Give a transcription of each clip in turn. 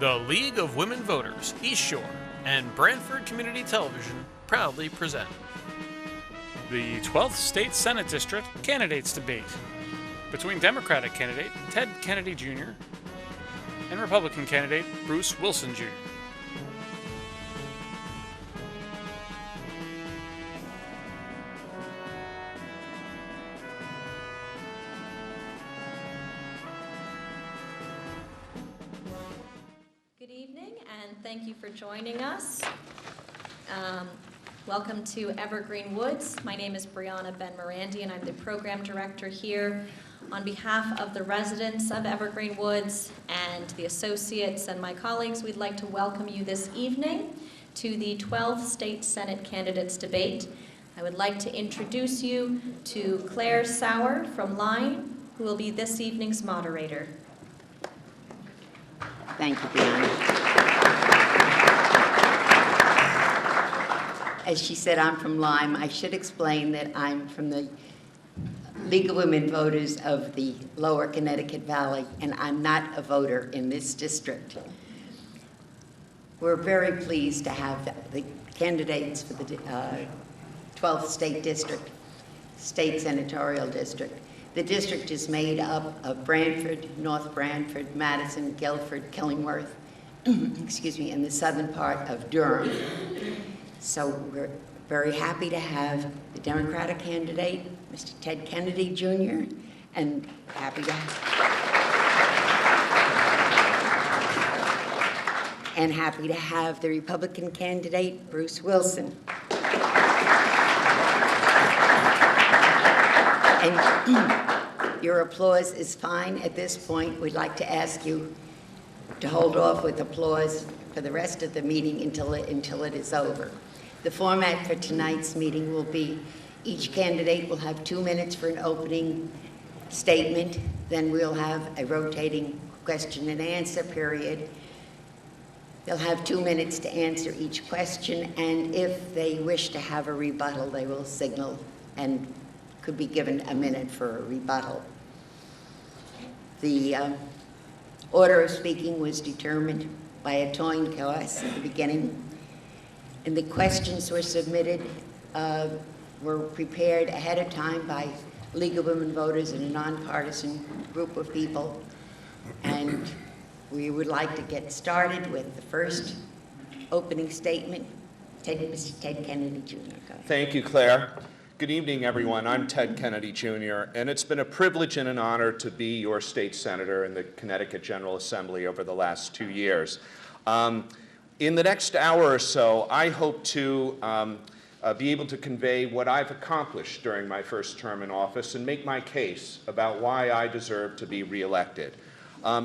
The League of Women Voters, East Shore, and Brantford Community Television proudly present the 12th State Senate District Candidates Debate between Democratic candidate Ted Kennedy Jr. and Republican candidate Bruce Wilson Jr. Good evening, and thank you for joining us. Welcome to Evergreen Woods. My name is Brianna Ben-Morandi, and I'm the program director here. On behalf of the residents of Evergreen Woods and the associates and my colleagues, we'd like to welcome you this evening to the 12th State Senate Candidates Debate. I would like to introduce you to Claire Sauer from Lyme, who will be this evening's moderator. Thank you, Brianna. As she said, I'm from Lyme. I should explain that I'm from the League of Women Voters of the Lower Connecticut Valley, and I'm not a voter in this district. We're very pleased to have the candidates for the 12th State District, State Senatorial District. The district is made up of Brantford, North Brantford, Madison, Guilford, Killingworth, excuse me, and the southern part of Durham. So we're very happy to have the Democratic candidate, Mr. Ted Kennedy Jr., and happy to have the Republican candidate, Bruce Wilson. And your applause is fine at this point. We'd like to ask you to hold off with applause for the rest of the meeting until it is over. The format for tonight's meeting will be each candidate will have 2 minutes for an opening statement, then we'll have a rotating question and answer period. They'll have 2 minutes to answer each question, and if they wish to have a rebuttal, they will signal and could be given a minute for a rebuttal. The order of speaking was determined by a coin toss at the beginning, and the questions were submitted, were prepared ahead of time by League of Women Voters and a nonpartisan group of people. And we would like to get started with the first opening statement. Mr. Ted Kennedy Jr. Go ahead. Thank you, Claire. Good evening, everyone. I'm Ted Kennedy Jr., and it's been a privilege and an honor to be your state senator in the Connecticut General Assembly over the last 2 years. In the next hour or so, I hope to be able to convey what I've accomplished during my first term in office and make my case about why I deserve to be reelected.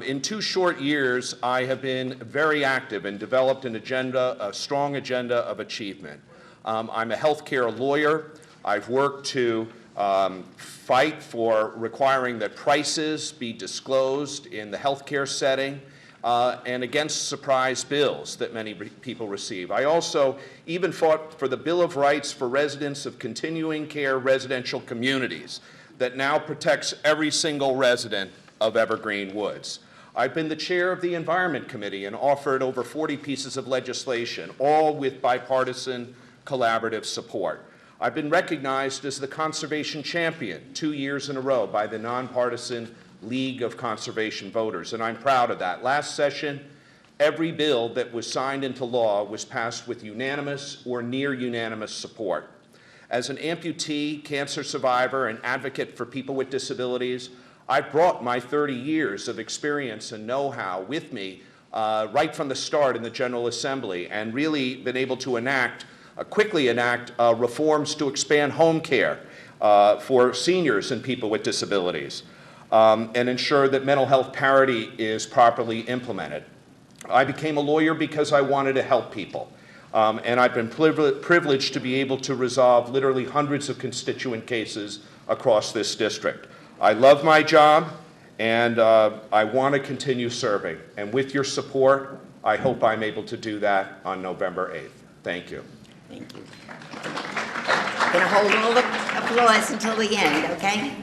In 2 short years, I have been very active and developed an agenda, a strong agenda of achievement. I'm a healthcare lawyer. I've worked to fight for requiring that prices be disclosed in the healthcare setting, and against surprise bills that many people receive. I also even fought for the Bill of Rights for residents of continuing care residential communities that now protects every single resident of Evergreen Woods. I've been the chair of the Environment Committee and offered over 40 pieces of legislation, all with bipartisan collaborative support. I've been recognized as the conservation champion 2 years in a row by the nonpartisan League of Conservation Voters, and I'm proud of that. Last session, every bill that was signed into law was passed with unanimous or near unanimous support. As an amputee, cancer survivor, and advocate for people with disabilities, I've brought my 30 years of experience and know-how with me right from the start in the General Assembly, and really been able to quickly enact reforms to expand home care for seniors and people with disabilities. And ensure that mental health parity is properly implemented. I became a lawyer because I wanted to help people. And I've been privileged to be able to resolve literally hundreds of constituent cases across this district. I love my job, and I want to continue serving. And with your support, I hope I'm able to do that on November 8th. Thank you. Thank you. I'm going to hold all the applause until the end, okay?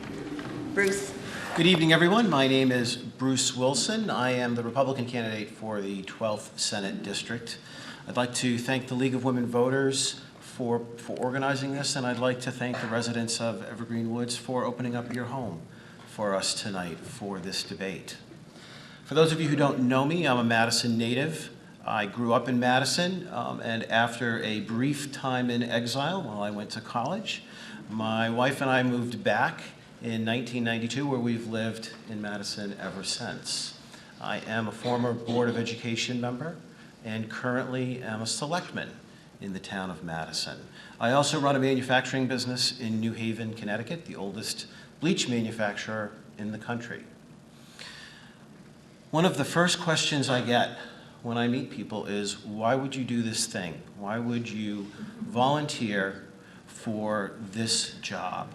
Bruce. Good evening, everyone. My name is Bruce Wilson. I am the Republican candidate for the 12th Senate District. I'd like to thank the League of Women Voters for organizing this, and I'd like to thank the residents of Evergreen Woods for opening up your home for us tonight for this debate. For those of you who don't know me, I'm a Madison native. I grew up in Madison, and after a brief time in exile while I went to college, my wife and I moved back in 1992, where we've lived in Madison ever since. I am a former Board of Education member and currently am a selectman in the town of Madison. I also run a manufacturing business in New Haven, Connecticut, the oldest bleach manufacturer in the country. One of the first questions I get when I meet people is, why would you do this thing? Why would you volunteer for this job?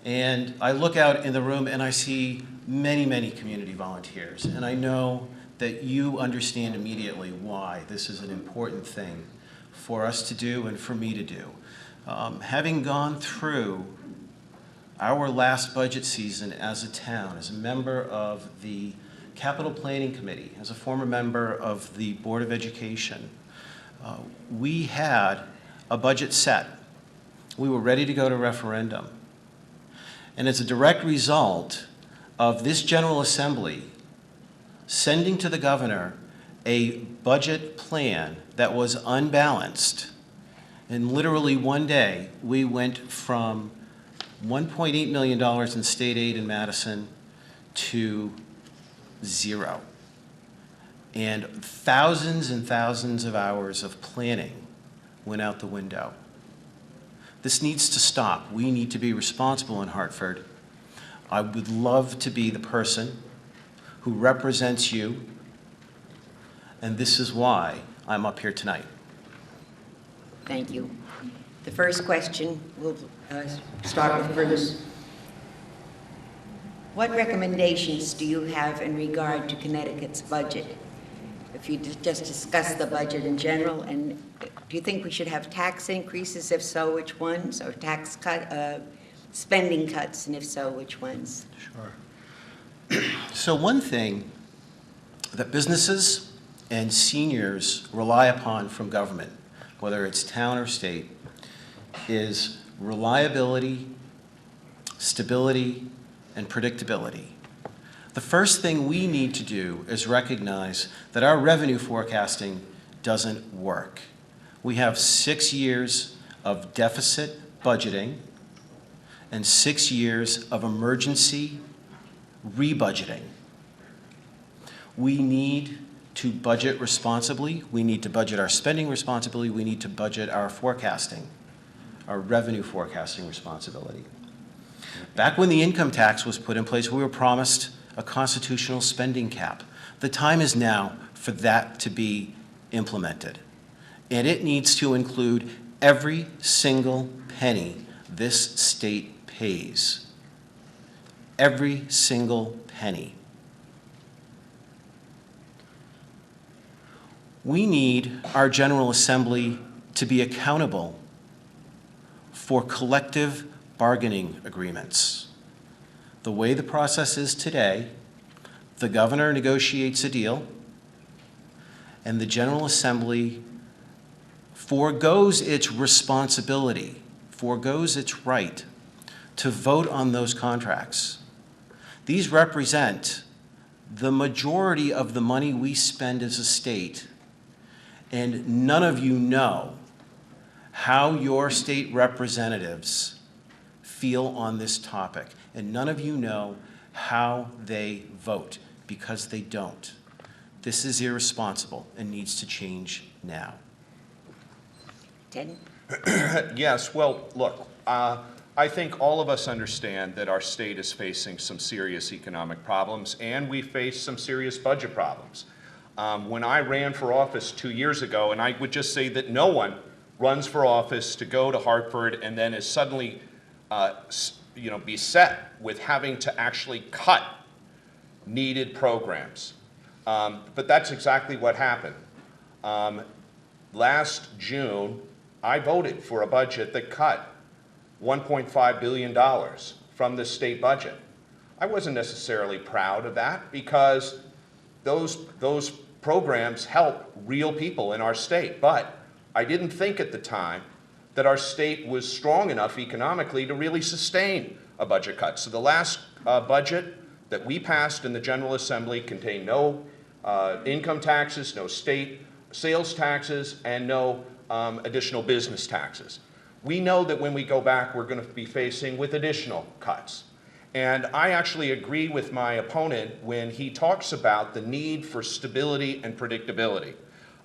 And I look out in the room and I see many, many community volunteers. And I know that you understand immediately why this is an important thing for us to do and for me to do. Having gone through our last budget season as a town, as a member of the Capital Planning Committee, as a former member of the Board of Education, we had a budget set. We were ready to go to referendum. And as a direct result of this General Assembly sending to the governor a budget plan that was unbalanced, in literally one day, we went from $1.8 million in state aid in Madison to zero. And thousands of hours of planning went out the window. This needs to stop. We need to be responsible in Hartford. I would love to be the person who represents you, and this is why I'm up here tonight. Thank you. The first question, we'll start with Bruce. What recommendations do you have in regard to Connecticut's budget? If you just discuss the budget in general, and do you think we should have tax increases? If so, which ones? Or spending cuts, and if so, which ones? Sure. So one thing that businesses and seniors rely upon from government, whether it's town or state, is reliability, stability, and predictability. The first thing we need to do is recognize that our revenue forecasting doesn't work. We have 6 years of deficit budgeting and 6 years of emergency rebudgeting. We need to budget responsibly. We need to budget our spending responsibly. We need to budget our forecasting, our revenue forecasting responsibility. Back when the income tax was put in place, we were promised a constitutional spending cap. The time is now for that to be implemented. And it needs to include every single penny this state pays. Every single penny. We need our General Assembly to be accountable for collective bargaining agreements. The way the process is today, the governor negotiates a deal, and the General Assembly forgoes its responsibility, forgoes its right to vote on those contracts. These represent the majority of the money we spend as a state, and none of you know how your state representatives feel on this topic, and none of you know how they vote, because they don't. This is irresponsible and needs to change now. Ted? Yes, well, look, I think all of us understand that our state is facing some serious economic problems, and we face some serious budget problems. When I ran for office 2 years ago, and I would just say that no one runs for office to go to Hartford and then is suddenly beset with having to actually cut needed programs. But that's exactly what happened. Last June, I voted for a budget that cut $1.5 billion from the state budget. I wasn't necessarily proud of that because those programs help real people in our state. But I didn't think at the time that our state was strong enough economically to really sustain a budget cut. So the last budget that we passed in the General Assembly contained no income taxes, no state sales taxes, and no additional business taxes. We know that when we go back, we're going to be facing with additional cuts. And I actually agree with my opponent when he talks about the need for stability and predictability.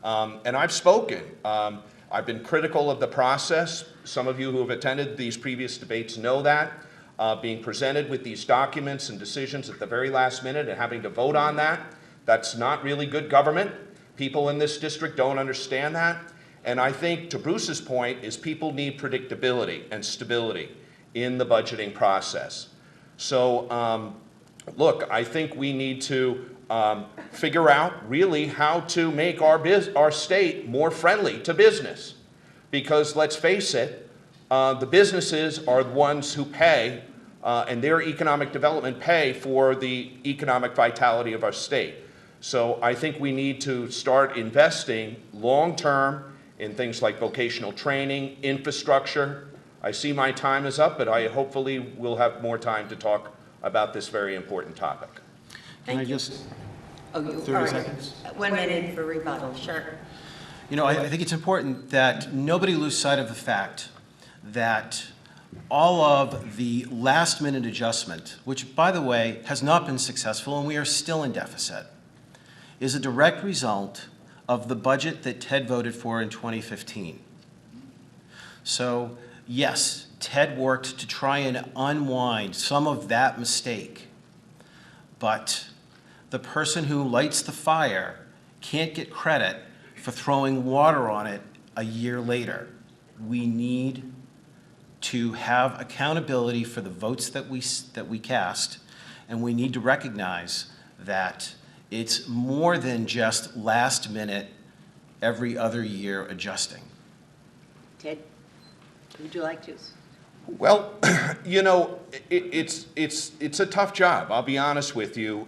And I've spoken. I've been critical of the process. Some of you who have attended these previous debates know that. Being presented with these documents and decisions at the very last minute and having to vote on that, that's not really good government. People in this district don't understand that. And I think, to Bruce's point, is people need predictability and stability in the budgeting process. So, look, I think we need to figure out really how to make our state more friendly to business. Because let's face it, the businesses are the ones who pay, and their economic development pay for the economic vitality of our state. So I think we need to start investing long-term in things like vocational training, infrastructure. I see my time is up, but I hopefully will have more time to talk about this very important topic. Can I just, Oh, you, 30 all right. seconds? 1 minute for rebuttal, sure. You know, I think it's important that nobody lose sight of the fact that all of the last-minute adjustment, which, by the way, has not been successful and we are still in deficit, is a direct result of the budget that Ted voted for in 2015. So, yes, Ted worked to try and unwind some of that mistake, but the person who lights the fire can't get credit for throwing water on it a year later. We need to have accountability for the votes that we cast, and we need to recognize that it's more than just last minute, every other year adjusting. Ted, would you like to? Well, you know, it's a tough job, I'll be honest with you,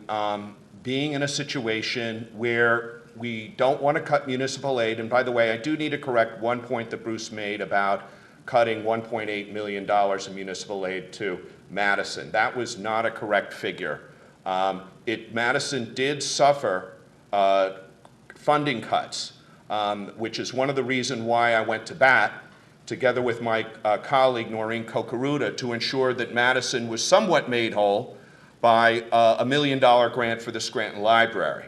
being in a situation where we don't want to cut municipal aid. And by the way, I do need to correct one point that Bruce made about cutting $1.8 million in municipal aid to Madison. That was not a correct figure. Madison did suffer funding cuts, which is one of the reasons why I went to bat together with my colleague Noreen Kokaruda to ensure that Madison was somewhat made whole by a $1 million grant for the Scranton Library.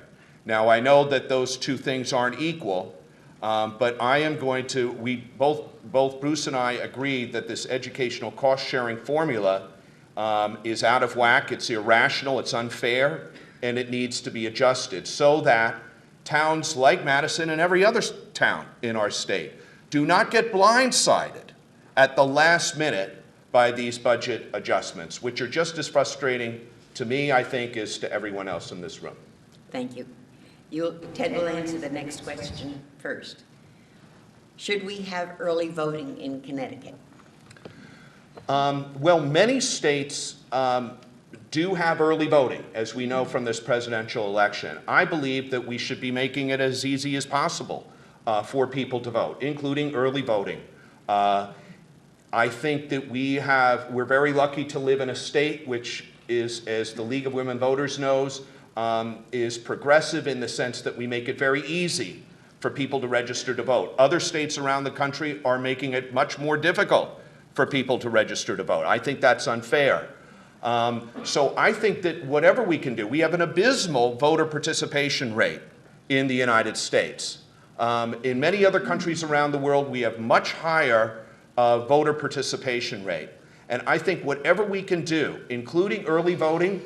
Now, I know that those two things aren't equal, but I am going to, both Bruce and I agree that this educational cost-sharing formula is out of whack, it's irrational, it's unfair, and it needs to be adjusted so that towns like Madison and every other town in our state do not get blindsided at the last minute by these budget adjustments, which are just as frustrating to me, I think, as to everyone else in this room. Thank you. Ted will answer the next question first. Should we have early voting in Connecticut? Well, many states do have early voting, as we know from this presidential election. I believe that we should be making it as easy as possible for people to vote, including early voting. I think that we're very lucky to live in a state which is, as the League of Women Voters knows, is progressive in the sense that we make it very easy for people to register to vote. Other states around the country are making it much more difficult for people to register to vote. I think that's unfair. So I think that whatever we can do, we have an abysmal voter participation rate in the United States. In many other countries around the world, we have much higher voter participation rate. And I think whatever we can do, including early voting,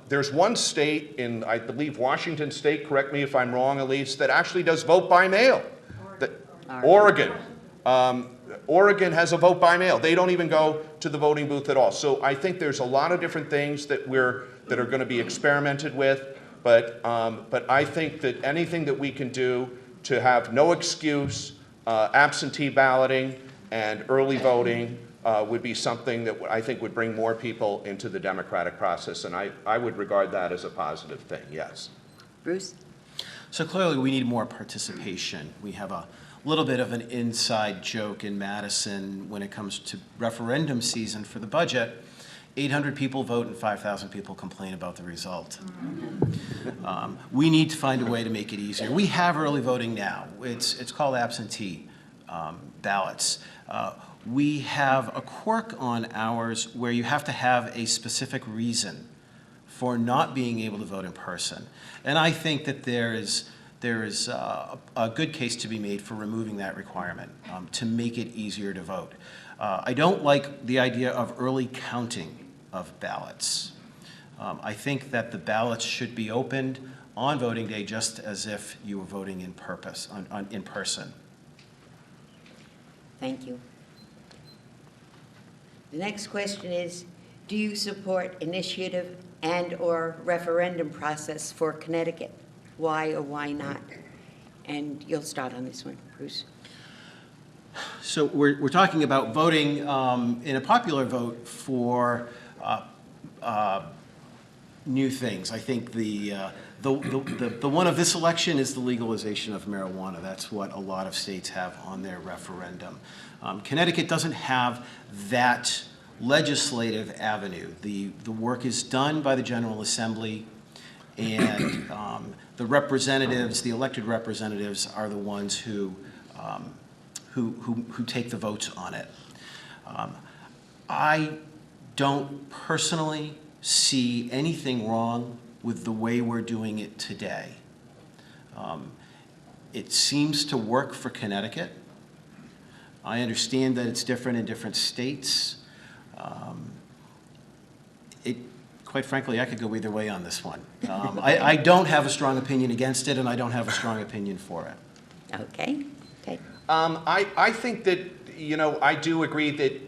there's one state in, I believe, Washington State, correct me if I'm wrong, Elise, that actually does vote by mail. Oregon. Oregon has a vote by mail. They don't even go to the voting booth at all. So I think there's a lot of different things that are going to be experimented with. But I think that anything that we can do to have no excuse, absentee balloting and early voting would be something that I think would bring more people into the democratic process, and I would regard that as a positive thing, yes. Bruce? So clearly, we need more participation. We have a little bit of an inside joke in Madison when it comes to referendum season for the budget. 800 people vote and 5,000 people complain about the result. We need to find a way to make it easier. We have early voting now. It's called absentee ballots. We have a quirk on ours where you have to have a specific reason for not being able to vote in person. And I think that there is a good case to be made for removing that requirement to make it easier to vote. I don't like the idea of early counting of ballots. I think that the ballots should be opened on voting day just as if you were voting in person. Thank you. The next question is, do you support initiative and/or referendum process for Connecticut? Why or why not? And you'll start on this one, Bruce. So we're talking about voting in a popular vote for new things. I think the one of this election is the legalization of marijuana. That's what a lot of states have on their referendum. Connecticut doesn't have that legislative avenue. The work is done by the General Assembly, and the representatives, the elected representatives, are the ones who take the votes on it. I don't personally see anything wrong with the way we're doing it today. It seems to work for Connecticut. I understand that it's different in different states. Quite frankly, I could go either way on this one. I don't have a strong opinion against it, and I don't have a strong opinion for it. Okay. I think that, I do agree that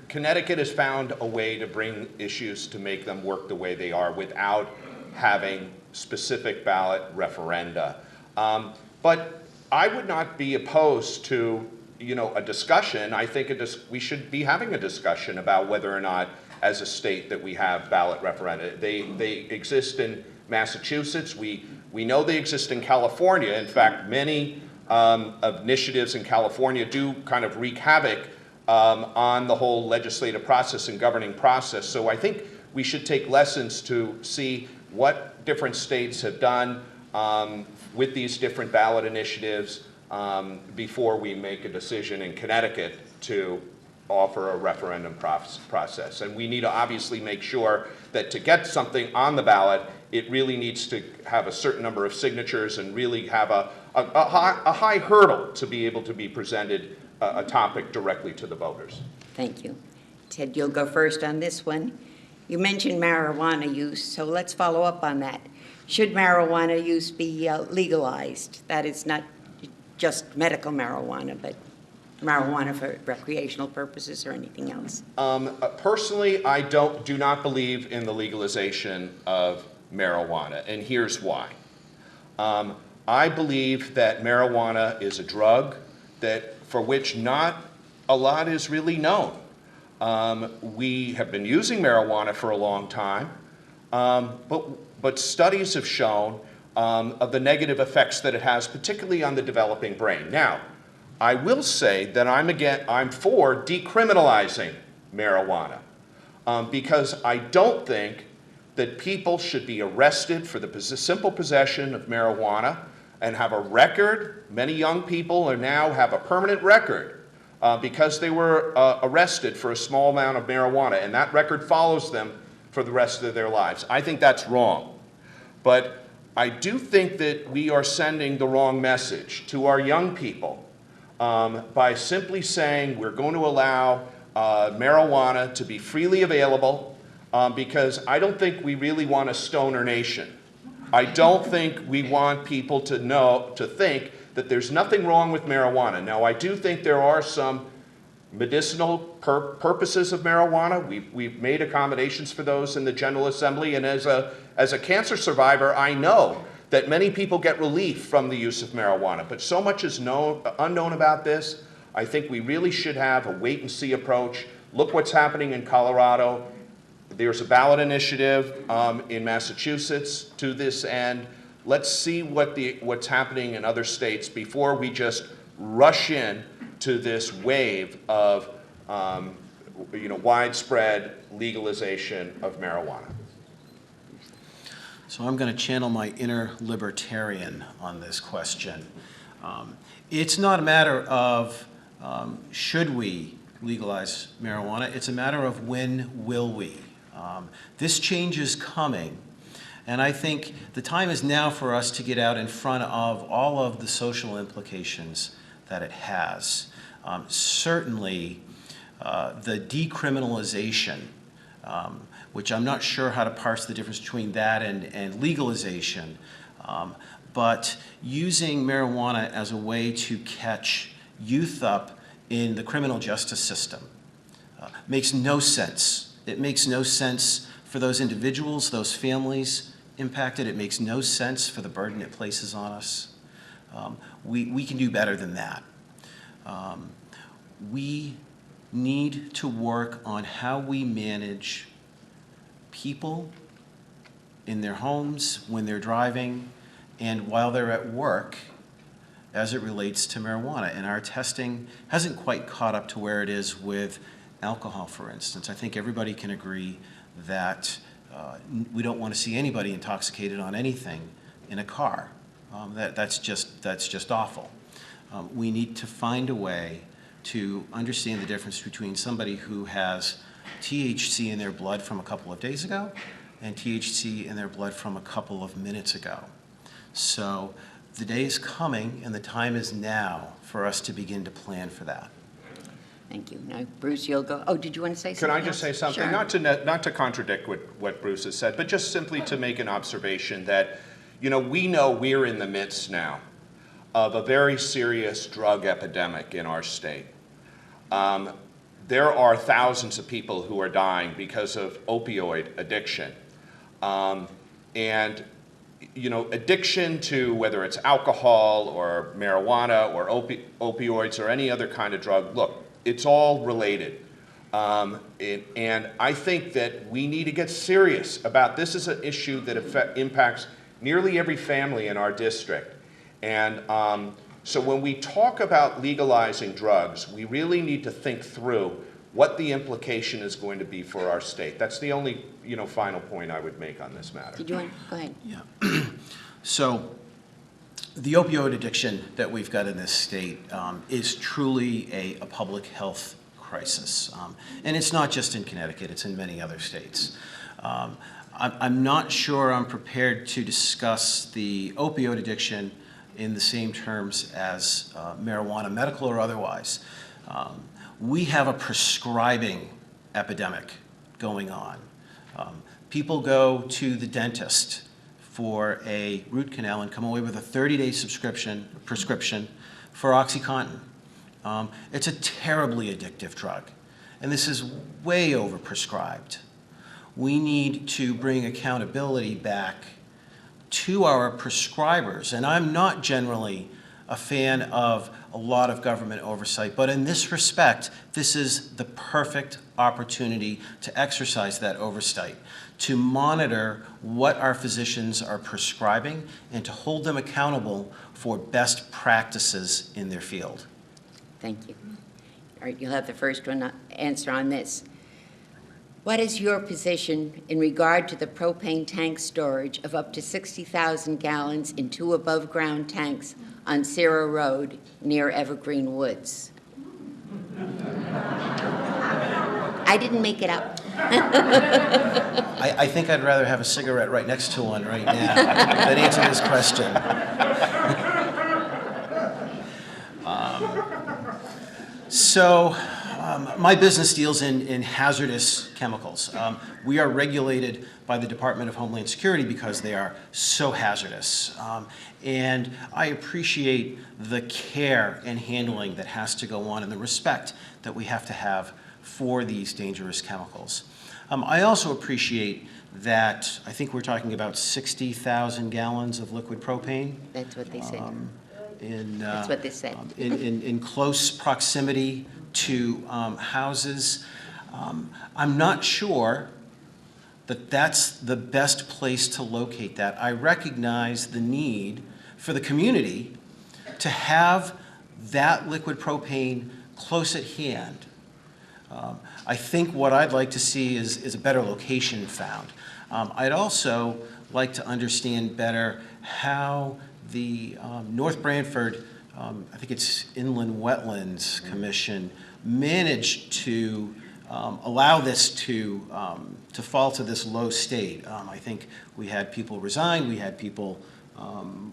Connecticut has found a way to bring issues to make them work the way they are without having specific ballot referenda. But I would not be opposed to, a discussion. I think we should be having a discussion about whether or not, as a state, that we have ballot referenda. They exist in Massachusetts. We know they exist in California. In fact, many initiatives in California do kind of wreak havoc on the whole legislative process and governing process. So I think we should take lessons to see what different states have done with these different ballot initiatives before we make a decision in Connecticut to offer a referendum process. And we need to obviously make sure that to get something on the ballot, it really needs to have a certain number of signatures and really have a high hurdle to be able to be presented a topic directly to the voters. Thank you. Ted, you'll go first on this one. You mentioned marijuana use, so let's follow up on that. Should marijuana use be legalized? That is not just medical marijuana, but marijuana for recreational purposes or anything else? Personally, I do not believe in the legalization of marijuana, and here's why. I believe that marijuana is a drug for which not a lot is really known. We have been using marijuana for a long time, but studies have shown of the negative effects that it has, particularly on the developing brain. Now, I will say that I'm for decriminalizing marijuana because I don't think that people should be arrested for the simple possession of marijuana and have a record. Many young people now have a permanent record because they were arrested for a small amount of marijuana, and that record follows them for the rest of their lives. I think that's wrong. But I do think that we are sending the wrong message to our young people by simply saying we're going to allow marijuana to be freely available because I don't think we really want a stoner nation. I don't think we want people to think that there's nothing wrong with marijuana. Now, I do think there are some medicinal purposes of marijuana. We've made accommodations for those in the General Assembly, and as a cancer survivor, I know that many people get relief from the use of marijuana, but so much is unknown about this. I think we really should have a wait-and-see approach. Look what's happening in Colorado. There's a ballot initiative in Massachusetts to this end. Let's see what's happening in other states before we just rush in to this wave of widespread legalization of marijuana. So I'm going to channel my inner libertarian on this question. It's not a matter of should we legalize marijuana, it's a matter of when will we. This change is coming, and I think the time is now for us to get out in front of all of the social implications that it has. Certainly, the decriminalization, which I'm not sure how to parse the difference between that and legalization, but using marijuana as a way to catch youth up in the criminal justice system makes no sense. It makes no sense for those individuals, those families impacted. It makes no sense for the burden it places on us. We can do better than that. We need to work on how we manage people in their homes, when they're driving, and while they're at work as it relates to marijuana. And our testing hasn't quite caught up to where it is with alcohol, for instance. I think everybody can agree that we don't want to see anybody intoxicated on anything in a car. That's just awful. We need to find a way to understand the difference between somebody who has THC in their blood from a couple of days ago and THC in their blood from a couple of minutes ago. So the day is coming and the time is now for us to begin to plan for that. Thank you. Now, Bruce, you'll go. Oh, did you want to say something? Can I just say something? Sure. Not to contradict what Bruce has said, but just simply to make an observation that, we know we're in the midst now of a very serious drug epidemic in our state. There are thousands of people who are dying because of opioid addiction. And addiction to whether it's alcohol or marijuana or opioids or any other kind of drug, look, it's all related. And I think that we need to get serious about this. Is an issue that impacts nearly every family in our district. And so when we talk about legalizing drugs, we really need to think through what the implication is going to be for our state. That's the only final point I would make on this matter. Did you want to go ahead? Yeah. So the opioid addiction that we've got in this state is truly a public health crisis. And it's not just in Connecticut, it's in many other states. I'm not sure I'm prepared to discuss the opioid addiction in the same terms as marijuana, medical or otherwise. We have a prescribing epidemic going on. People go to the dentist for a root canal and come away with a 30-day prescription for OxyContin. It's a terribly addictive drug, and this is way overprescribed. We need to bring accountability back to our prescribers, and I'm not generally a fan of a lot of government oversight, but in this respect, this is the perfect opportunity to exercise that oversight, to monitor what our physicians are prescribing and to hold them accountable for best practices in their field. Thank you. All right, you'll have the first one answer on this. What is your position in regard to the propane tank storage of up to 60,000 gallons in 2 above-ground tanks on Cira Road near Evergreen Woods? I didn't make it up. I think I'd rather have a cigarette right next to one right now than answer this question. My business deals in hazardous chemicals. We are regulated by the Department of Homeland Security because they are so hazardous. And I appreciate the care and handling that has to go on and the respect that we have to have for these dangerous chemicals. I also appreciate that I think we're talking about 60,000 gallons of liquid propane. That's what they said. That's what they say. In close proximity to houses. I'm not sure that that's the best place to locate that. I recognize the need for the community to have that liquid propane close at hand. I think what I'd like to see is a better location found. I'd also like to understand better how the North Branford, I think it's Inland Wetlands Commission, managed to allow this to fall to this low state. I think we had people resign, we had people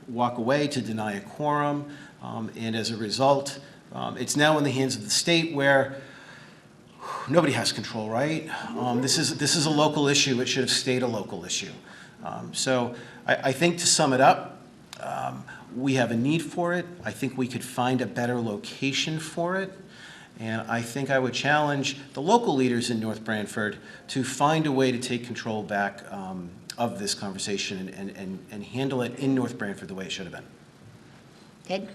walk away to deny a quorum, and as a result, it's now in the hands of the state where nobody has control, right? This is a local issue. It should have stayed a local issue. So I think to sum it up, we have a need for it. I think we could find a better location for it. And I think I would challenge the local leaders in North Branford to find a way to take control back of this conversation and handle it in North Branford the way it should have been. Ted?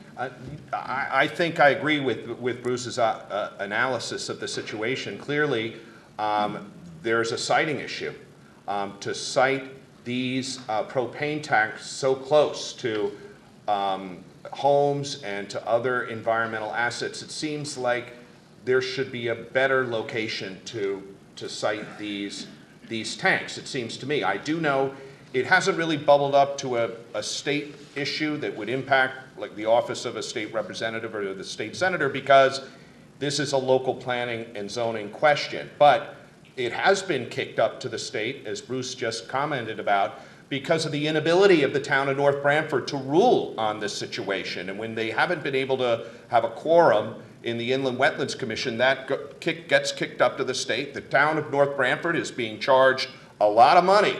I think I agree with Bruce's analysis of the situation. Clearly, there's a siting issue. To site these propane tanks so close to homes and to other environmental assets, it seems like there should be a better location to site these tanks, it seems to me. I do know it hasn't really bubbled up to a state issue that would impact like the office of a state representative or the state senator, because this is a local planning and zoning question. But it has been kicked up to the state, as Bruce just commented about, because of the inability of the town of North Branford to rule on this situation. And when they haven't been able to have a quorum in the Inland Wetlands Commission, that gets kicked up to the state. The town of North Branford is being charged a lot of money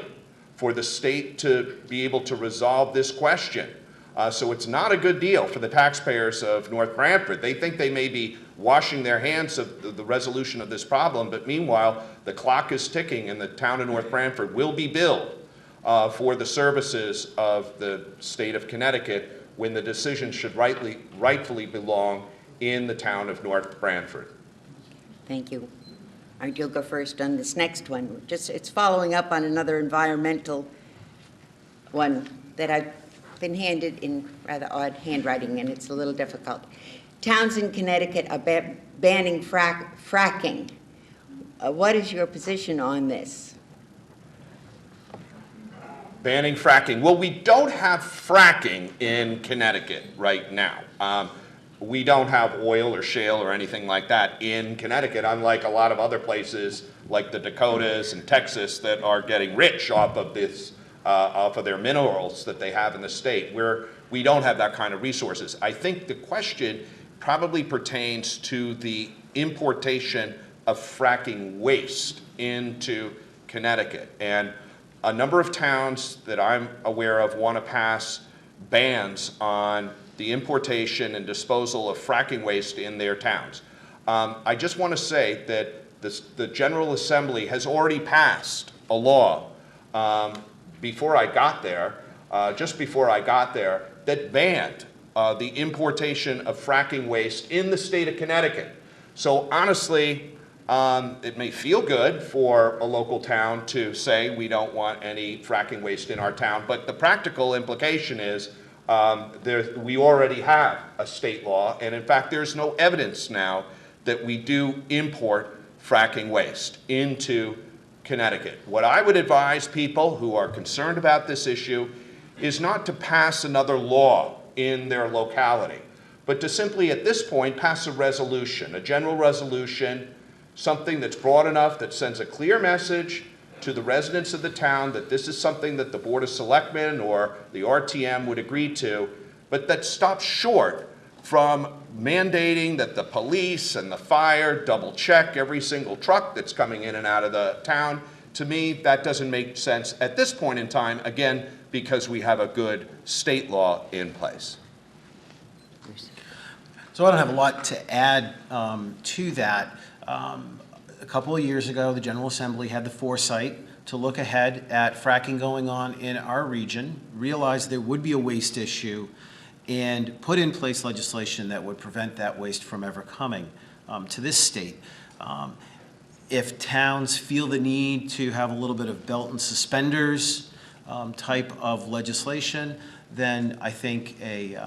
for the state to be able to resolve this question. So it's not a good deal for the taxpayers of North Branford. They think they may be washing their hands of the resolution of this problem, but meanwhile, the clock is ticking and the town of North Branford will be billed for the services of the state of Connecticut when the decision should rightfully belong in the town of North Branford. Thank you. All right, you'll go first on this next one. It's following up on another environmental one that I've been handed in rather odd handwriting, and it's a little difficult. Towns in Connecticut are banning fracking. What is your position on this? Banning fracking. Well, we don't have fracking in Connecticut right now. We don't have oil or shale or anything like that in Connecticut, unlike a lot of other places like the Dakotas and Texas that are getting rich off of this, off of their minerals that they have in the state. We don't have that kind of resources. I think the question probably pertains to the importation of fracking waste into Connecticut. And a number of towns that I'm aware of want to pass bans on the importation and disposal of fracking waste in their towns. I just want to say that the General Assembly has already passed a law before I got there, just before I got there, that banned the importation of fracking waste in the state of Connecticut. So honestly, it may feel good for a local town to say we don't want any fracking waste in our town, but the practical implication is we already have a state law, and in fact there's no evidence now that we do import fracking waste into Connecticut. What I would advise people who are concerned about this issue is not to pass another law in their locality, but to simply at this point pass a resolution, a general resolution, something that's broad enough that sends a clear message to the residents of the town that this is something that the Board of Selectmen or the RTM would agree to, but that stops short from mandating that the police and the fire double check every single truck that's coming in and out of the town. To me, that doesn't make sense at this point in time, again, because we have a good state law in place. So I don't have a lot to add to that. A couple of years ago, the General Assembly had the foresight to look ahead at fracking going on in our region, realized there would be a waste issue, and put in place legislation that would prevent that waste from ever coming to this state. If towns feel the need to have a little bit of belt and suspenders type of legislation, then I think a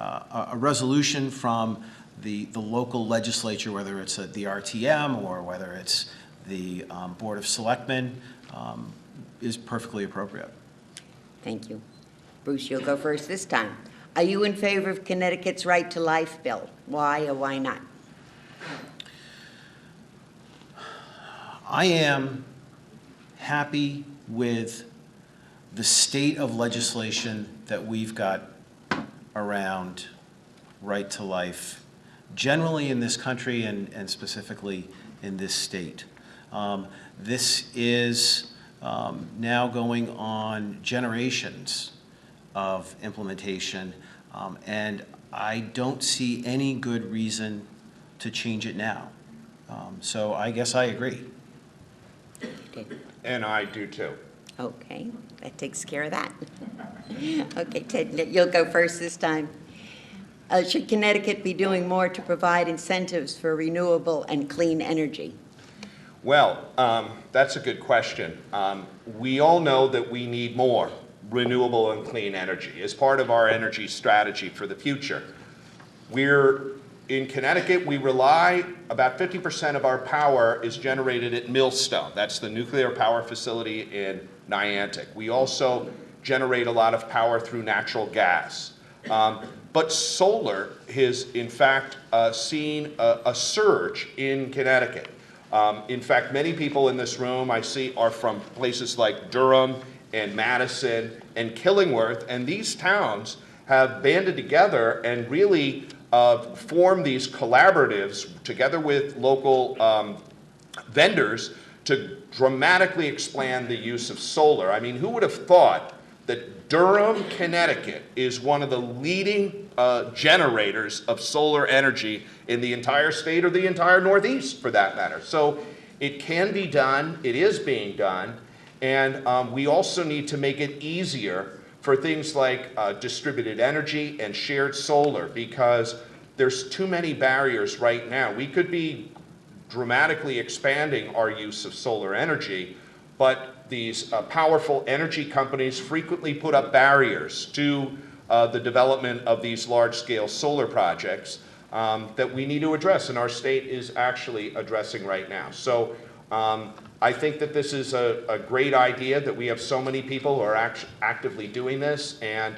resolution from the local legislature, whether it's the RTM or whether it's the Board of Selectmen, is perfectly appropriate. Thank you. Bruce, you'll go first this time. Are you in favor of Connecticut's right to life bill? Why or why not? I am happy with the state of legislation that we've got around right to life, generally in this country and specifically in this state. This is now going on generations of implementation, and I don't see any good reason to change it now. So I guess I agree. Okay. And I do too. Okay, that takes care of that. Okay, Ted, you'll go first this time. Should Connecticut be doing more to provide incentives for renewable and clean energy? Well, that's a good question. We all know that we need more renewable and clean energy as part of our energy strategy for the future. In Connecticut, we rely, about 50% of our power is generated at Millstone. That's the nuclear power facility in Niantic. We also generate a lot of power through natural gas. But solar has, in fact, seen a surge in Connecticut. In fact, many people in this room I see are from places like Durham and Madison and Killingworth, and these towns have banded together and really formed these collaboratives together with local vendors to dramatically expand the use of solar. I mean, who would have thought that Durham, Connecticut is one of the leading generators of solar energy in the entire state or the entire Northeast for that matter. So it can be done, it is being done, and we also need to make it easier for things like distributed energy and shared solar, because there's too many barriers right now. We could be dramatically expanding our use of solar energy, but these powerful energy companies frequently put up barriers to the development of these large-scale solar projects that we need to address, and our state is actually addressing right now. So I think that this is a great idea that we have so many people who are actively doing this, and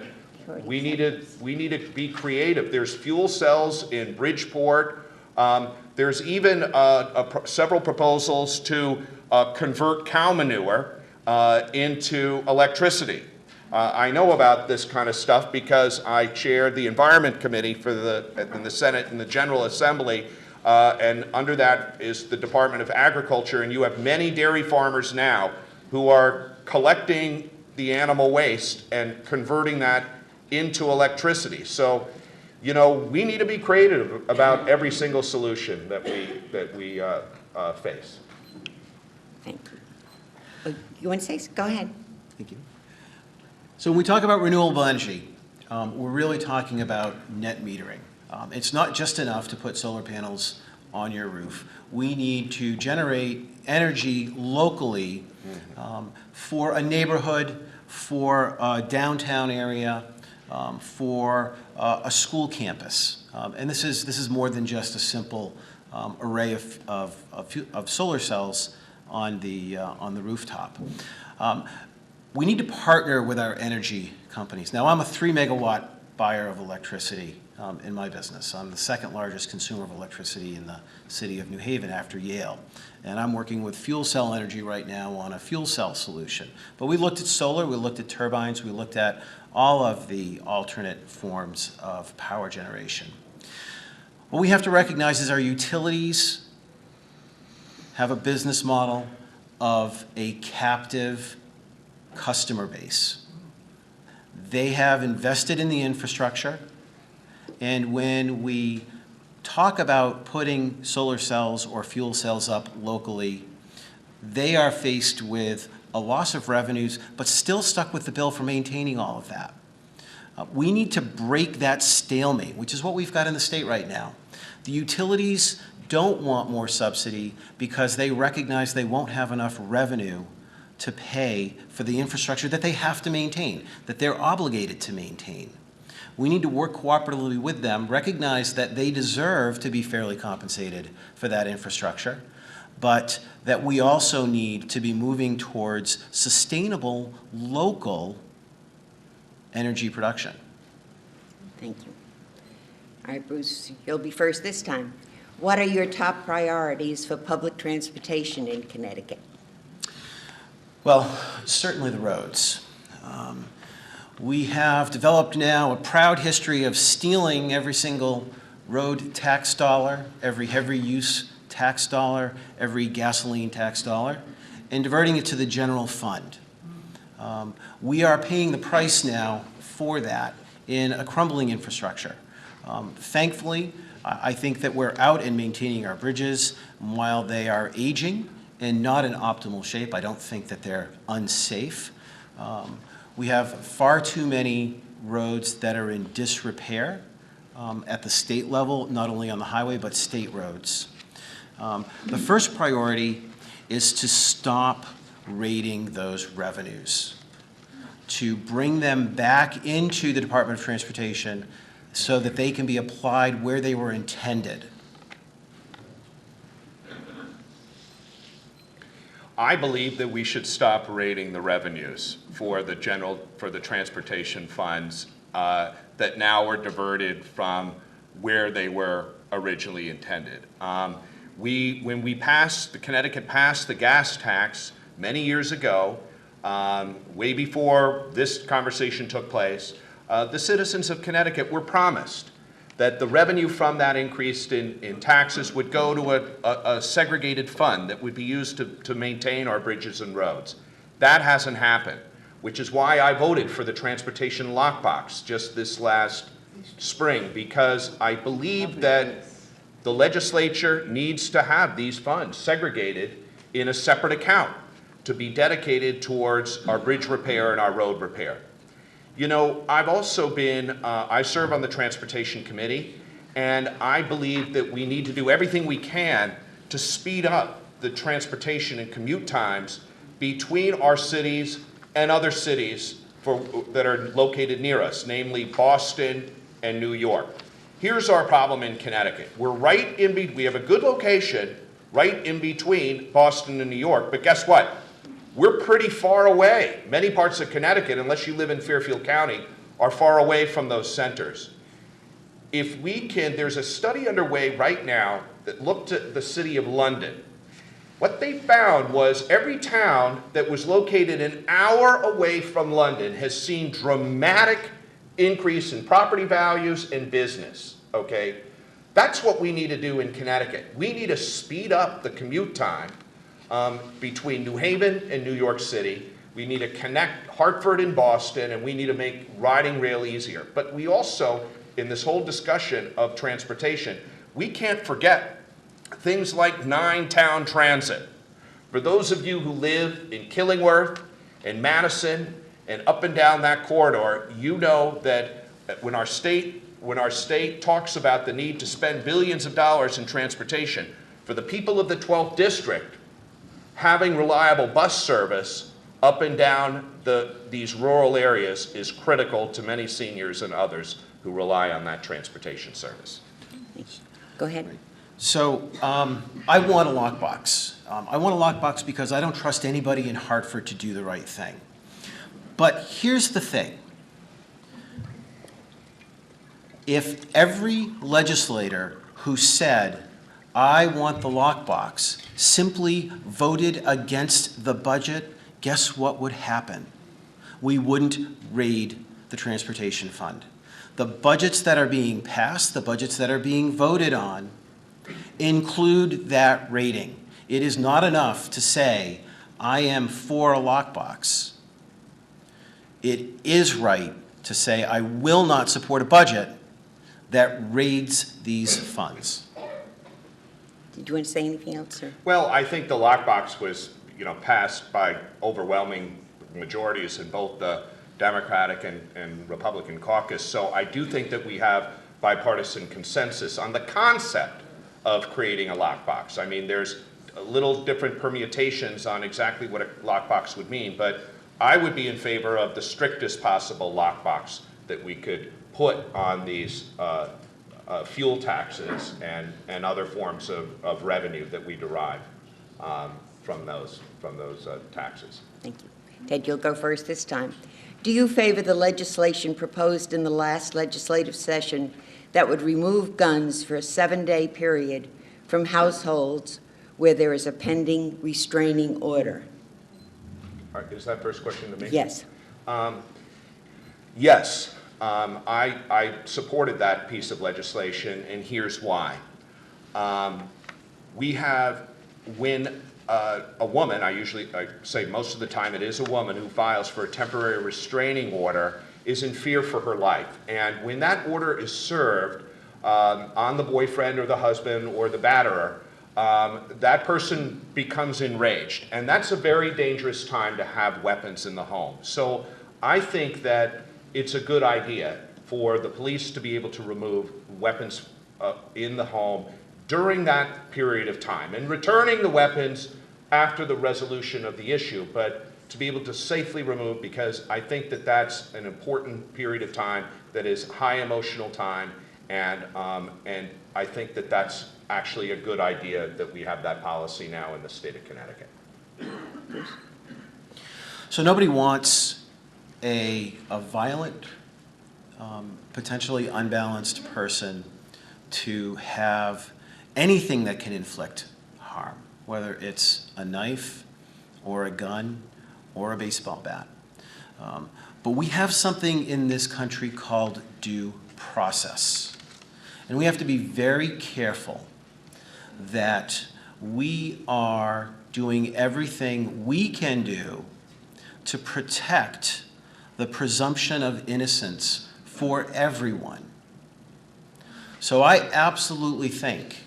we need to be creative. There's fuel cells in Bridgeport. There's even several proposals to convert cow manure into electricity. I know about this kind of stuff because I chaired the Environment Committee in the Senate and the General Assembly, and under that is the Department of Agriculture, and you have many dairy farmers now who are collecting the animal waste and converting that into electricity. So, you know, we need to be creative about every single solution that we face. Thank you. You want to say? Go ahead. Thank you. So when we talk about renewable energy, we're really talking about net metering. It's not just enough to put solar panels on your roof. We need to generate energy locally for a neighborhood, for a downtown area, for a school campus. And this is more than just a simple array of solar cells on the rooftop. We need to partner with our energy companies. Now, I'm a 3 megawatt buyer of electricity in my business. I'm the second largest consumer of electricity in the city of New Haven after Yale. And I'm working with Fuel Cell Energy right now on a fuel cell solution. But we looked at solar, we looked at turbines, we looked at all of the alternate forms of power generation. What we have to recognize is our utilities have a business model of a captive customer base. They have invested in the infrastructure, and when we talk about putting solar cells or fuel cells up locally, they are faced with a loss of revenues, but still stuck with the bill for maintaining all of that. We need to break that stalemate, which is what we've got in the state right now. The utilities don't want more subsidy because they recognize they won't have enough revenue to pay for the infrastructure that they have to maintain, that they're obligated to maintain. We need to work cooperatively with them, recognize that they deserve to be fairly compensated for that infrastructure, but that we also need to be moving towards sustainable local energy production. Thank you. All right, Bruce, you'll be first this time. What are your top priorities for public transportation in Connecticut? Well, certainly the roads. We have developed now a proud history of stealing every single road tax dollar, every heavy use tax dollar, every gasoline tax dollar, and diverting it to the general fund. We are paying the price now for that in a crumbling infrastructure. Thankfully, I think that we're out and maintaining our bridges. While they are aging and not in optimal shape, I don't think that they're unsafe. We have far too many roads that are in disrepair at the state level, not only on the highway, but state roads. The first priority is to stop raiding those revenues, to bring them back into the Department of Transportation so that they can be applied where they were intended. I believe that we should stop raiding the revenues for the transportation funds that now are diverted from where they were originally intended. Connecticut passed the gas tax many years ago, way before this conversation took place, the citizens of Connecticut were promised that the revenue from that increase in taxes would go to a segregated fund that would be used to maintain our bridges and roads. That hasn't happened, which is why I voted for the transportation lockbox just this last spring, because I believe that the legislature needs to have these funds segregated in a separate account to be dedicated towards our bridge repair and our road repair. You know, I've also been, I serve on the Transportation Committee, and I believe that we need to do everything we can to speed up the transportation and commute times between our cities and other cities that are located near us, namely Boston and New York. Here's our problem in Connecticut. We're right in between, we have a good location right in between Boston and New York, but guess what? We're pretty far away. Many parts of Connecticut, unless you live in Fairfield County, are far away from those centers. If we can, there's a study underway right now that looked at the city of London. What they found was every town that was located an hour away from London has seen dramatic increase in property values and business, okay? That's what we need to do in Connecticut. We need to speed up the commute time between New Haven and New York City. We need to connect Hartford and Boston, and we need to make riding rail easier. But we also, in this whole discussion of transportation, we can't forget things like 9-town transit. For those of you who live in Killingworth and Madison and up and down that corridor, you know that when our state talks about the need to spend billions of dollars in transportation, for the people of the 12th district, having reliable bus service up and down these rural areas is critical to many seniors and others who rely on that transportation service. Go ahead. So I want a lockbox. I want a lockbox because I don't trust anybody in Hartford to do the right thing. But here's the thing. If every legislator who said, I want the lockbox, simply voted against the budget, guess what would happen? We wouldn't raid the transportation fund. The budgets that are being passed, the budgets that are being voted on, include that raiding. It is not enough to say, I am for a lockbox. It is right to say, I will not support a budget that raids these funds. Did you want to say anything else, sir? Well, I think the lockbox was, passed by overwhelming majorities in both the Democratic and Republican caucus. So I do think that we have bipartisan consensus on the concept of creating a lockbox. I mean, there's a little different permutations on exactly what a lockbox would mean, but I would be in favor of the strictest possible lockbox that we could put on these fuel taxes and other forms of revenue that we derive from those taxes. Thank you. Ted, you'll go first this time. Do you favor the legislation proposed in the last legislative session that would remove guns for a 7-day period from households where there is a pending restraining order? Is that first question to me? Yes. Yes. I supported that piece of legislation, and here's why. We have, when a woman, I say most of the time it is a woman who files for a temporary restraining order, is in fear for her life. And when that order is served on the boyfriend or the husband or the batterer, that person becomes enraged. And that's a very dangerous time to have weapons in the home. So I think that it's a good idea for the police to be able to remove weapons in the home during that period of time, and returning the weapons after the resolution of the issue, but to be able to safely remove, because I think that that's an important period of time that is high emotional time, and I think that that's actually a good idea that we have that policy now in the state of Connecticut. So nobody wants a violent, potentially unbalanced person to have anything that can inflict harm, whether it's a knife or a gun or a baseball bat. But we have something in this country called due process. And we have to be very careful that we are doing everything we can do to protect the presumption of innocence for everyone. So I absolutely think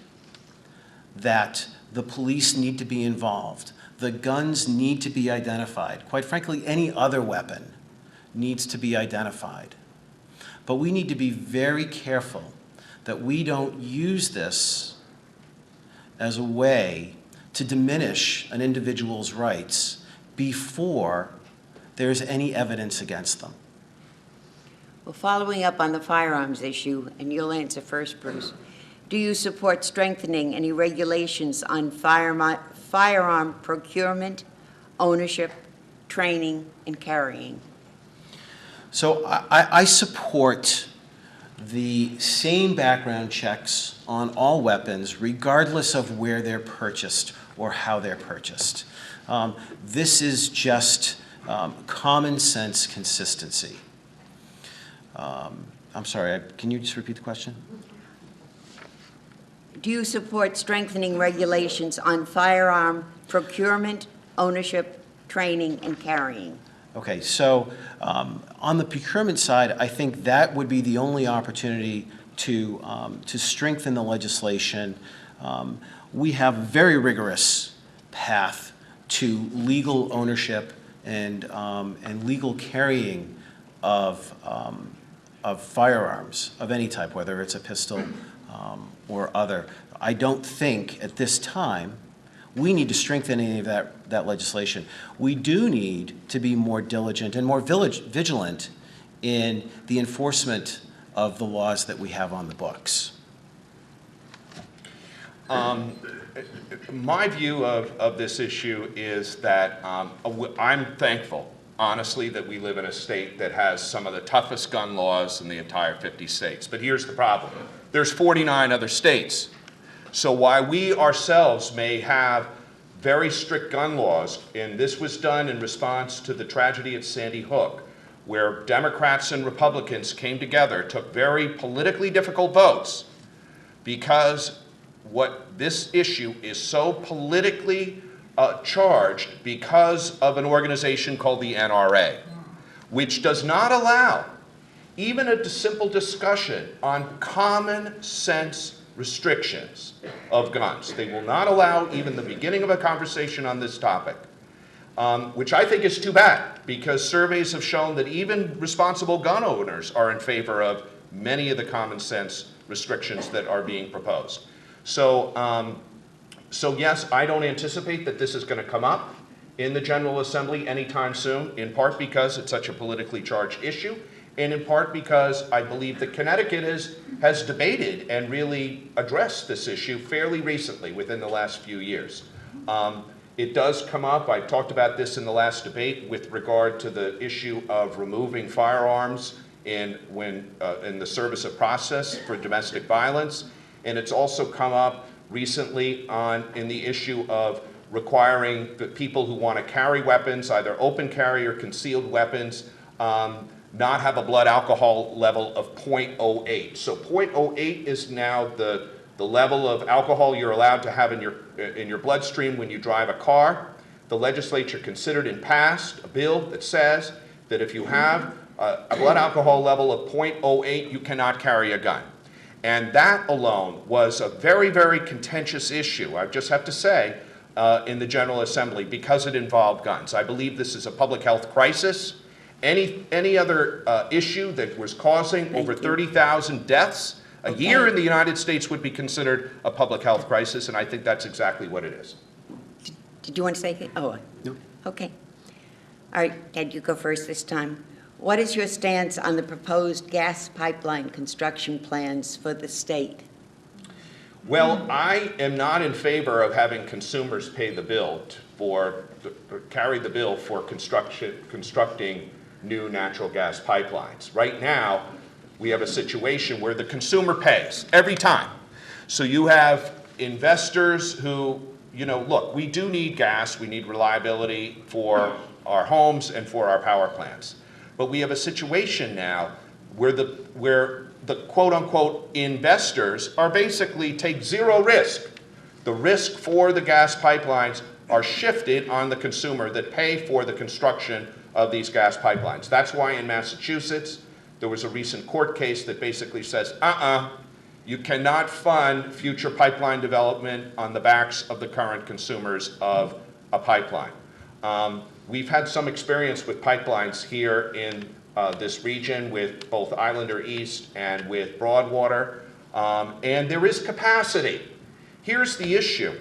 that the police need to be involved. The guns need to be identified. Quite frankly, any other weapon needs to be identified. But we need to be very careful that we don't use this as a way to diminish an individual's rights before there's any evidence against them. Well, following up on the firearms issue, and you'll answer first, Bruce, do you support strengthening any regulations on firearm procurement, ownership, training, and carrying? So I support the same background checks on all weapons, regardless of where they're purchased or how they're purchased. This is just common sense consistency. I'm sorry, can you just repeat the question? Do you support strengthening regulations on firearm procurement, ownership, training, and carrying? Okay, so on the procurement side, I think that would be the only opportunity to strengthen the legislation. We have a very rigorous path to legal ownership and legal carrying of firearms of any type, whether it's a pistol or other. I don't think at this time we need to strengthen any of that legislation. We do need to be more diligent and more vigilant in the enforcement of the laws that we have on the books. My view of this issue is that I'm thankful, honestly, that we live in a state that has some of the toughest gun laws in the entire 50 states. But here's the problem. There's 49 other states. So while we ourselves may have very strict gun laws, and this was done in response to the tragedy at Sandy Hook, where Democrats and Republicans came together, took very politically difficult votes, because this issue is so politically charged because of an organization called the NRA, which does not allow even a simple discussion on common sense restrictions of guns. They will not allow even the beginning of a conversation on this topic. which I think is too bad, because surveys have shown that even responsible gun owners are in favor of many of the common sense restrictions that are being proposed. So, so yes, I don't anticipate that this is going to come up in the General Assembly anytime soon, in part because it's such a politically charged issue, and in part because I believe that Connecticut has debated and really addressed this issue fairly recently, within the last few years. It does come up, I talked about this in the last debate, with regard to the issue of removing firearms in the service of process for domestic violence, and it's also come up recently in the issue of requiring the people who want to carry weapons, either open carry or concealed weapons, not have a blood alcohol level of 0.08. So 0.08 is now the level of alcohol you're allowed to have in your bloodstream when you drive a car. The legislature considered and passed a bill that says that if you have a blood alcohol level of 0.08, you cannot carry a gun. And that alone was a very, very contentious issue, I just have to say, in the General Assembly, because it involved guns. I believe this is a public health crisis. Any other issue that was causing over 30,000 deaths a year in the United States would be considered a public health crisis, and I think that's exactly what it is. Did you want to say anything? Oh, No. okay. All right, Ted, you go first this time. What is your stance on the proposed gas pipeline construction plans for the state? Well, I am not in favor of having consumers pay the bill carry the bill for constructing new natural gas pipelines. Right now, we have a situation where the consumer pays every time. So you have investors who, look, we do need gas, we need reliability for our homes and for our power plants. But we have a situation now where the quote-unquote investors are basically take zero risk. The risk for the gas pipelines are shifted on the consumer that pay for the construction of these gas pipelines. That's why in Massachusetts, there was a recent court case that basically says, you cannot fund future pipeline development on the backs of the current consumers of a pipeline. We've had some experience with pipelines here in this region with both Islander East and with Broadwater, and there is capacity. Here's the issue.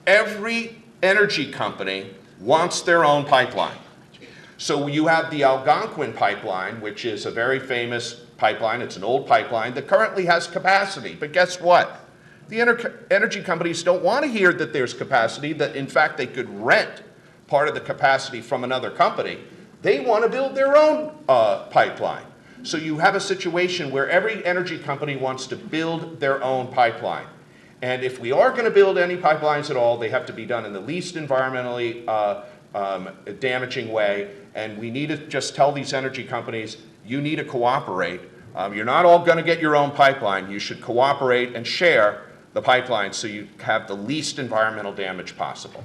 Every energy company wants their own pipeline. So you have the Algonquin pipeline, which is a very famous pipeline. It's an old pipeline that currently has capacity, but guess what? The energy companies don't want to hear that there's capacity, that in fact they could rent part of the capacity from another company. They want to build their own pipeline. So you have a situation where every energy company wants to build their own pipeline. And if we are going to build any pipelines at all, they have to be done in the least environmentally damaging way. And we need to just tell these energy companies, you need to cooperate. You're not all going to get your own pipeline. You should cooperate and share the pipeline so you have the least environmental damage possible.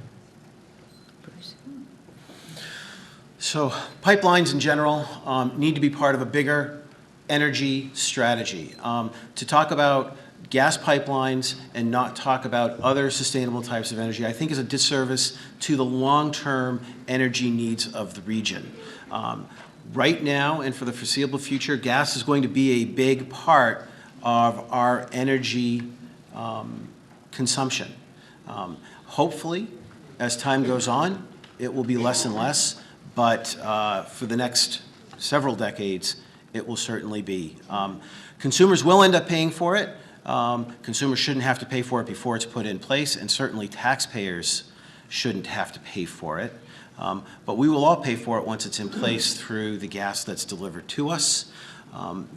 So pipelines in general need to be part of a bigger energy strategy. To talk about gas pipelines and not talk about other sustainable types of energy, I think is a disservice to the long-term energy needs of the region. Right now and for the foreseeable future, gas is going to be a big part of our energy consumption. Hopefully, as time goes on, it will be less and less, but for the next several decades, it will certainly be. Consumers will end up paying for it. Consumers shouldn't have to pay for it before it's put in place, and certainly taxpayers shouldn't have to pay for it. But we will all pay for it once it's in place through the gas that's delivered to us.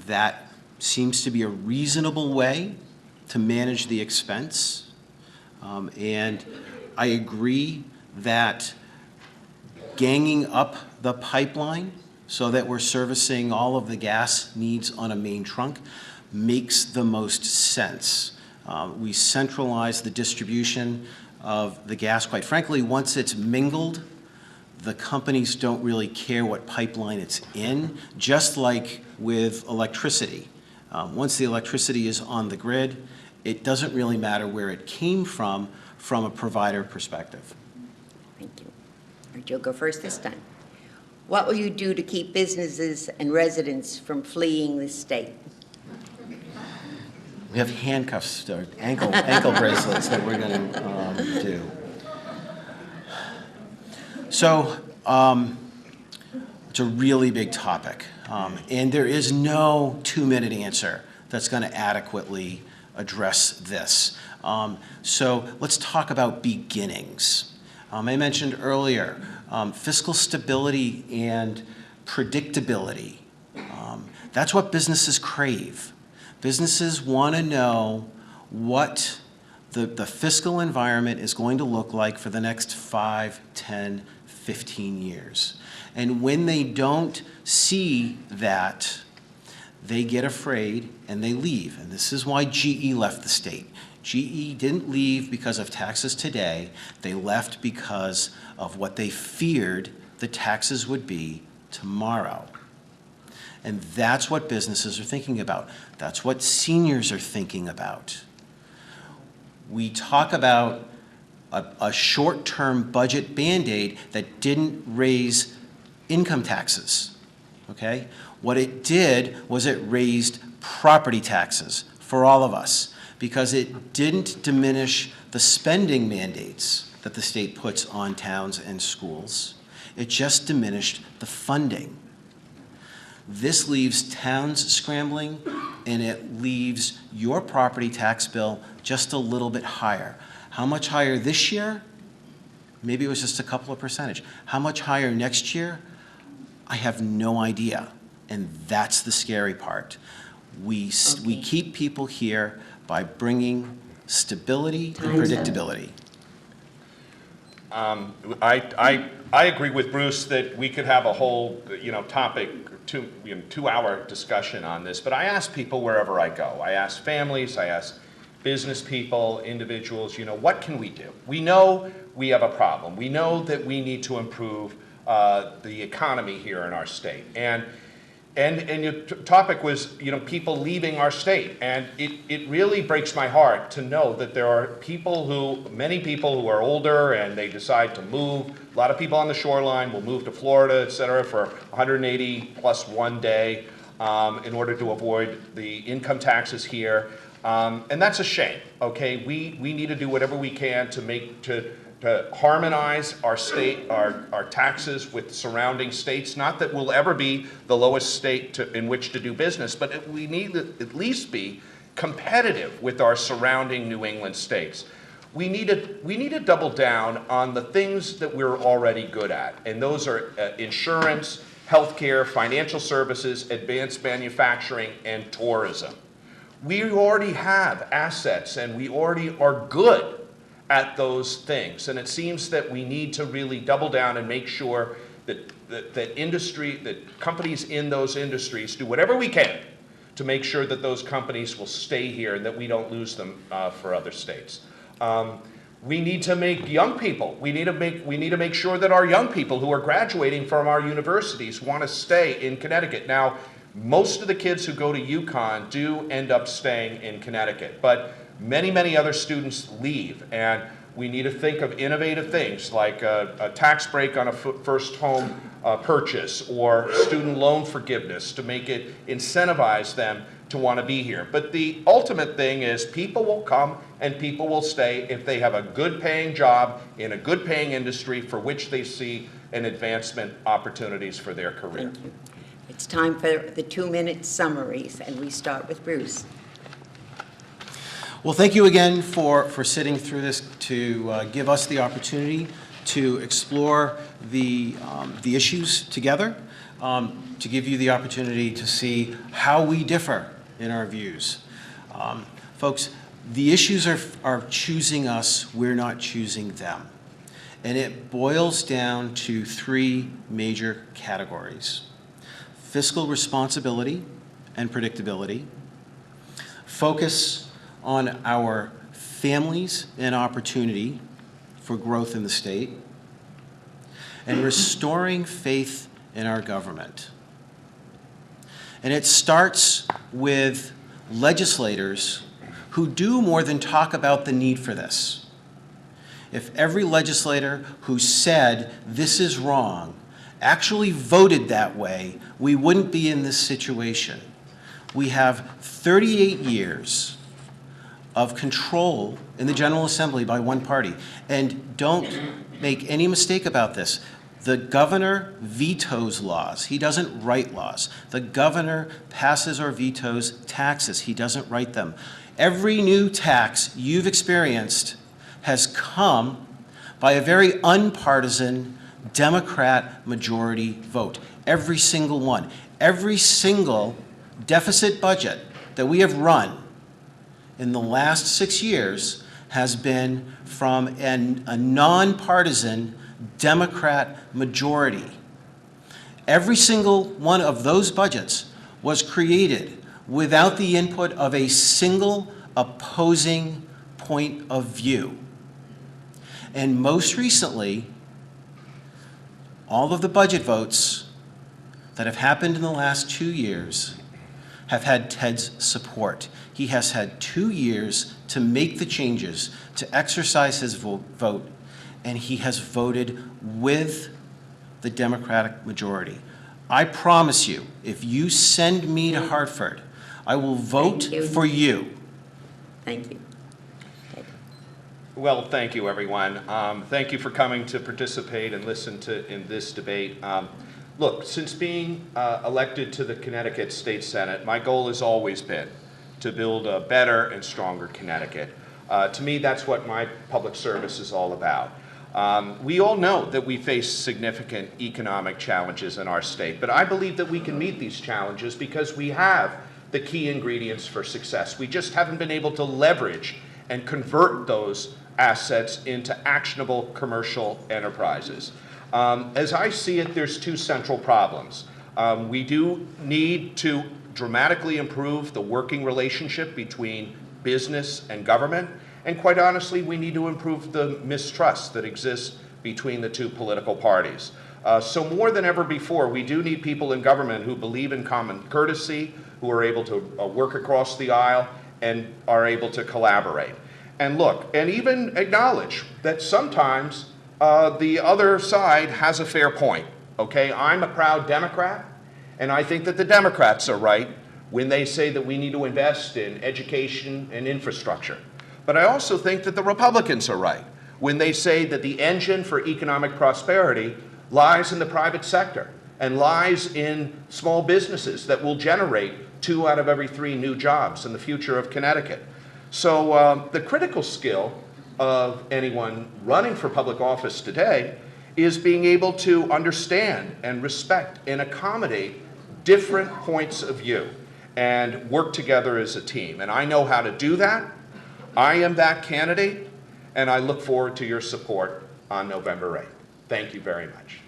That seems to be a reasonable way to manage the expense. And I agree that ganging up the pipeline so that we're servicing all of the gas needs on a main trunk makes the most sense. We centralize the distribution of the gas. Quite frankly, once it's mingled, the companies don't really care what pipeline it's in, just like with electricity. Once the electricity is on the grid, it doesn't really matter where it came from a provider perspective. Thank you. right, you'll go first this time. What will you do to keep businesses and residents from fleeing the state? We have handcuffs, or ankle bracelets that we're going to do. So it's a really big topic, and there is no 2-minute answer that's going to adequately address this. So let's talk about beginnings. I mentioned earlier fiscal stability and predictability. That's what businesses crave. Businesses want to know what the fiscal environment is going to look like for the next 5, 10, 15 years. And when they don't see that, they get afraid and they leave. And this is why GE left the state. GE didn't leave because of taxes today. They left because of what they feared the taxes would be tomorrow. And that's what businesses are thinking about. That's what seniors are thinking about. We talk about a short-term budget Band-Aid that didn't raise income taxes, okay? What it did was it raised property taxes for all of us because it didn't diminish the spending mandates that the state puts on towns and schools. It just diminished the funding. This leaves towns scrambling, and it leaves your property tax bill just a little bit higher. How much higher this year? Maybe it was just a couple of percentage. How much higher next year? I have no idea, and that's the scary part. We keep people here by bringing stability and predictability. I agree with Bruce that we could have a whole, topic, 2-hour discussion on this. But I ask people wherever I go. I ask families. I ask business people, individuals. What can we do? We know we have a problem. We know that we need to improve the economy here in our state. And your topic was, people leaving our state. And it really breaks my heart to know that there are many people who are older and they decide to move. A lot of people on the shoreline will move to Florida, et cetera, for 180 plus 1 day in order to avoid the income taxes here. And that's a shame, okay? We need to do whatever we can to harmonize our state, our taxes with surrounding states. Not that we'll ever be the lowest state in which to do business, but we need to at least be competitive with our surrounding New England states. We need to double down on the things that we're already good at, and those are insurance, healthcare, financial services, advanced manufacturing, and tourism. We already have assets, and we already are good at those things. And it seems that we need to really double down and make sure that companies in those industries do whatever we can to make sure that those companies will stay here and that we don't lose them for other states. We need to make young people, we need to make sure that our young people who are graduating from our universities want to stay in Connecticut. Now, most of the kids who go to UConn do end up staying in Connecticut, but many other students leave, and we need to think of innovative things like a tax break on a first home purchase or student loan forgiveness to make it incentivize them to want to be here. But the ultimate thing is people will come and people will stay if they have a good paying job in a good paying industry for which they see an advancement opportunities for their career. Thank you. It's time for the 2-minute summaries, and we start with Bruce. Well, thank you again for sitting through this to give us the opportunity to explore the issues together, to give you the opportunity to see how we differ in our views. Folks, the issues are choosing us, we're not choosing them. And it boils down to 3 major categories: fiscal responsibility and predictability, focus on our families and opportunity for growth in the state, and restoring faith in our government. And it starts with legislators who do more than talk about the need for this. if every legislator who said this is wrong actually voted that way, we wouldn't be in this situation. We have 38 years of control in the General Assembly by one party. And don't make any mistake about this. The governor vetoes laws. He doesn't write laws. The governor passes or vetoes taxes. He doesn't write them. Every new tax you've experienced has come by a very unpartisan Democrat majority vote. Every single one. Every single deficit budget that we have run in the last 6 years has been from a nonpartisan Democrat majority. Every single one of those budgets was created without the input of a single opposing point of view. And most recently, all of the budget votes that have happened in the last 2 years have had Ted's support. He has had 2 years to make the changes, to exercise his vote, and he has voted with the Democratic majority. I promise you, if you send me to Hartford, I will vote for you. Thank you. Well, thank you, everyone. Thank you for coming to participate and listen in this debate. Look, since being elected to the Connecticut State Senate, my goal has always been to build a better and stronger Connecticut. To me, that's what my public service is all about. We all know that we face significant economic challenges in our state, but I believe that we can meet these challenges because we have the key ingredients for success. We just haven't been able to leverage and convert those assets into actionable commercial enterprises. As I see it, there's two central problems. We do need to dramatically improve the working relationship between business and government, and quite honestly, we need to improve the mistrust that exists between the two political parties. So more than ever before, we do need people in government who believe in common courtesy, who are able to work across the aisle and are able to collaborate. And look, and even acknowledge that sometimes the other side has a fair point, okay? I'm a proud Democrat, and I think that the Democrats are right when they say that we need to invest in education and infrastructure. But I also think that the Republicans are right when they say that the engine for economic prosperity lies in the private sector and lies in small businesses that will generate 2 out of every 3 new jobs in the future of Connecticut. So the critical skill of anyone running for public office today is being able to understand and respect and accommodate different points of view and work together as a team. And I know how to do that. I am that candidate, and I look forward to your support on November 8th. Thank you very much.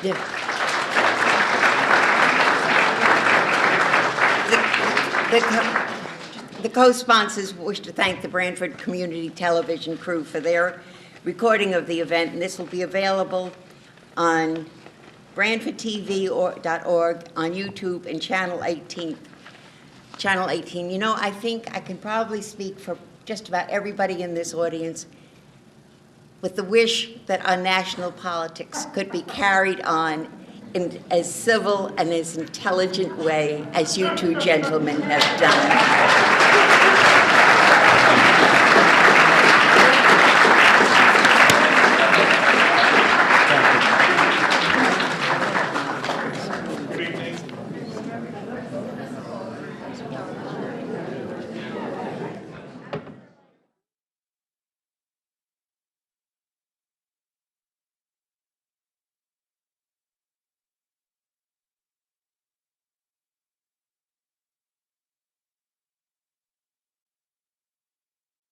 Yeah. The co-sponsors wish to thank the Branford Community Television crew for their recording of the event, and this will be available on BranfordTV.org, on YouTube, and Channel 18. Channel 18. You know, I think I can probably speak for just about everybody in this audience with the wish that our national politics could be carried on in as civil and as intelligent way as you two gentlemen have done.